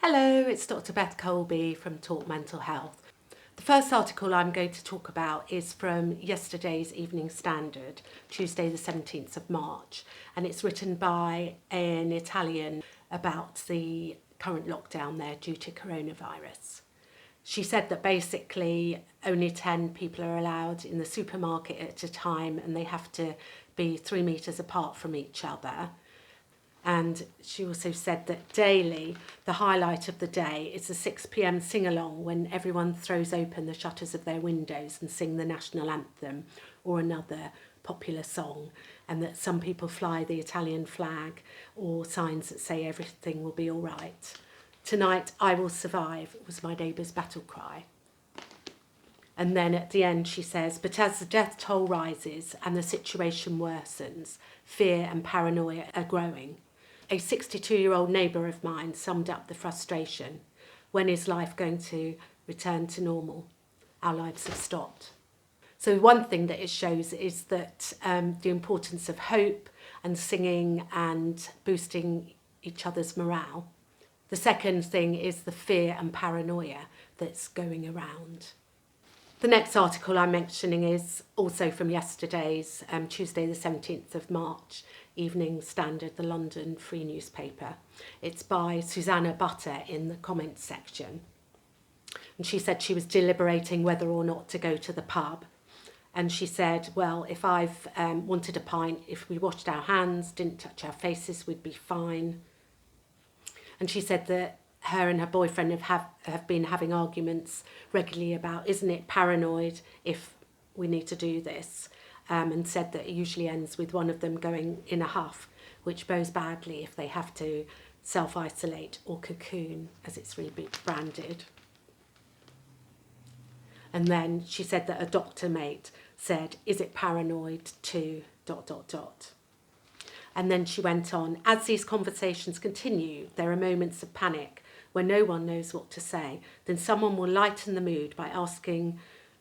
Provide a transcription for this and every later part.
Hello, it's Dr. Beth Colby from Talk Mental Health. The first article I'm going to talk about is from yesterday's Evening Standard, Tuesday the 17th of March, and it's written by an Italian about the current lockdown there due to coronavirus. She said that basically only 10 people are allowed in the supermarket at a time and they have to be 3 metres apart from each other. And she also said that daily, the highlight of the day is the 6 p.m. sing-along when everyone throws open the shutters of their windows and sing the national anthem or another popular song, and that some people fly the Italian flag or signs that say everything will be all right. Tonight, I will survive was my neighbour's battle cry. And then at the end she says, but as the death toll rises and the situation worsens, fear and paranoia are growing. A 62-year-old neighbour of mine summed up the frustration. When is life going to return to normal? Our lives have stopped. So one thing that it shows is that the importance of hope and singing and boosting each other's morale. The second thing is the fear and paranoia that's going around. The next article I'm mentioning is also from yesterday's, Tuesday the 17th of March, Evening Standard, the London Free newspaper. It's by Susanna Butter in the comments section. And she said she was deliberating whether or not to go to the pub. And she said, well, if I've wanted a pint, if we washed our hands, didn't touch our faces, we'd be fine. And she said that her and her boyfriend have been having arguments regularly about, isn't it paranoid if we need to do this? And said that it usually ends with one of them going in a huff, which bodes badly if they have to self-isolate or cocoon, as it's rebranded. And then she said that a doctor mate said, is it paranoid to ... And then she went on, as these conversations continue, there are moments of panic where no one knows what to say. Then someone will lighten the mood by asking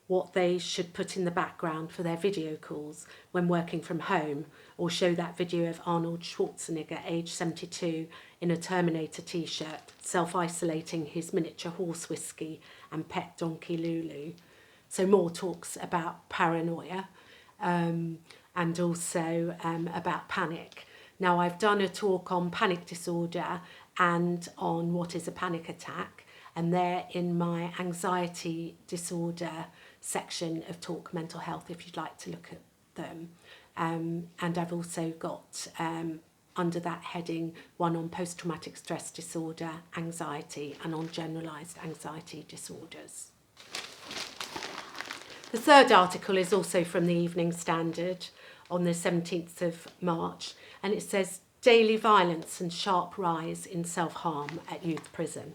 what they should put in the background for their video calls when working from home, or show that video of Arnold Schwarzenegger, age 72, in a Terminator t-shirt, self-isolating his miniature horse whiskey and pet donkey Lulu. So more talks about paranoia and also about panic. Now, I've done a talk on panic disorder and on what is a panic attack, and they're in my anxiety disorder section of Talk Mental Health if you'd like to look at them. And I've also got under that heading one on post-traumatic stress disorder, anxiety, and on generalised anxiety disorders. The third article is also from the Evening Standard on the 17th of March, and it says, daily violence and sharp rise in self-harm at youth prison.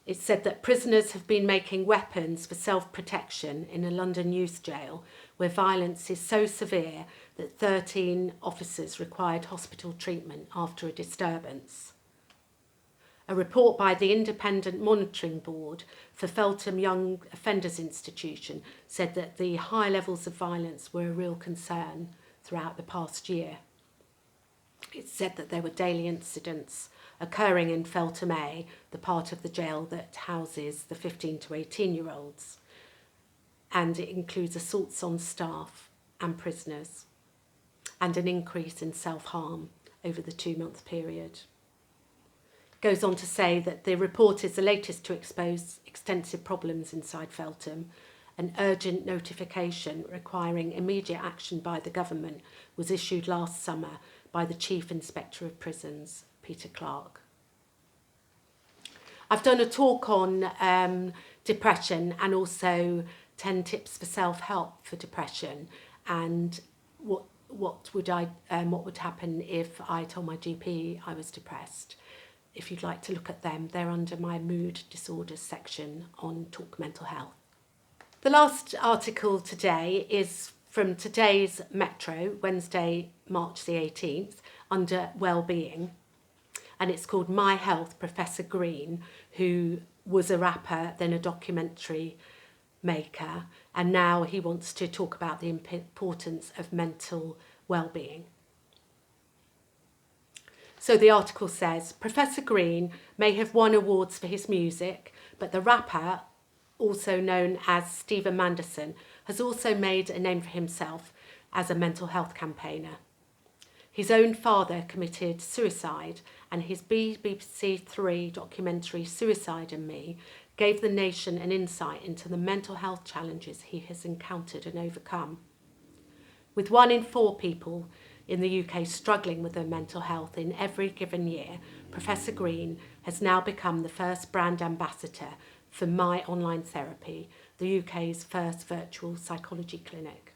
It said that prisoners have been making weapons for self-protection in a London youth jail where violence is so severe that 13 officers required hospital treatment after a disturbance. A report by the Independent Monitoring Board for Feltham Young Offenders Institution said that the high levels of violence were a real concern throughout the past year. It said that there were daily incidents occurring in Feltham A, the part of the jail that houses the 15 to 18-year-olds, and it includes assaults on staff and prisoners, and an increase in self-harm over the 2-month period. It goes on to say that the report is the latest to expose extensive problems inside Feltham. An urgent notification requiring immediate action by the government was issued last summer by the Chief Inspector of Prisons, Peter Clark. I've done a talk on depression and also 10 tips for self-help for depression, and what would happen if I told my GP I was depressed. If you'd like to look at them, they're under my mood disorders section on Talk Mental Health. The last article today is from today's Metro, Wednesday, March the 18th, under Wellbeing. And it's called My Health, Professor Green, who was a rapper, then a documentary maker. And now he wants to talk about the importance of mental well-being. So the article says, Professor Green may have won awards for his music, but the rapper, also known as Stephen Manderson, has also made a name for himself as a mental health campaigner. His own father committed suicide, and his BBC Three documentary Suicide and Me gave the nation an insight into the mental health challenges he has encountered and overcome. With 1 in 4 people in the UK struggling with their mental health in every given year, Professor Green has now become the first brand ambassador for My Online Therapy, the UK's first virtual psychology clinic.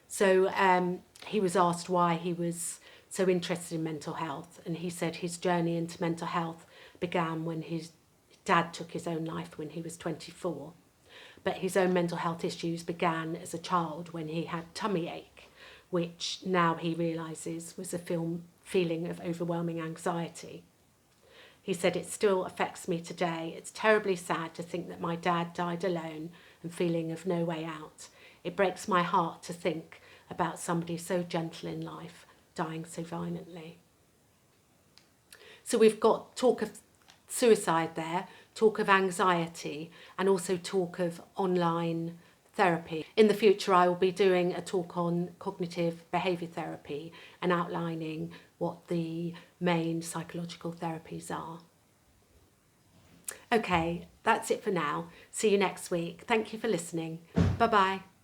So he was asked why he was so interested in mental health, and he said his journey into mental health began when his dad took his own life when he was 24. But his own mental health issues began as a child when he had tummy ache, which now he realises was a feeling of overwhelming anxiety. He said, it still affects me today. It's terribly sad to think that my dad died alone and feeling of no way out. It breaks my heart to think about somebody so gentle in life dying so violently. So we've got talk of suicide there, talk of anxiety, and also talk of online therapy. In the future, I will be doing a talk on cognitive behaviour therapy and outlining what the main psychological therapies are. Okay, that's it for now. See you next week. Thank you for listening. Bye-bye.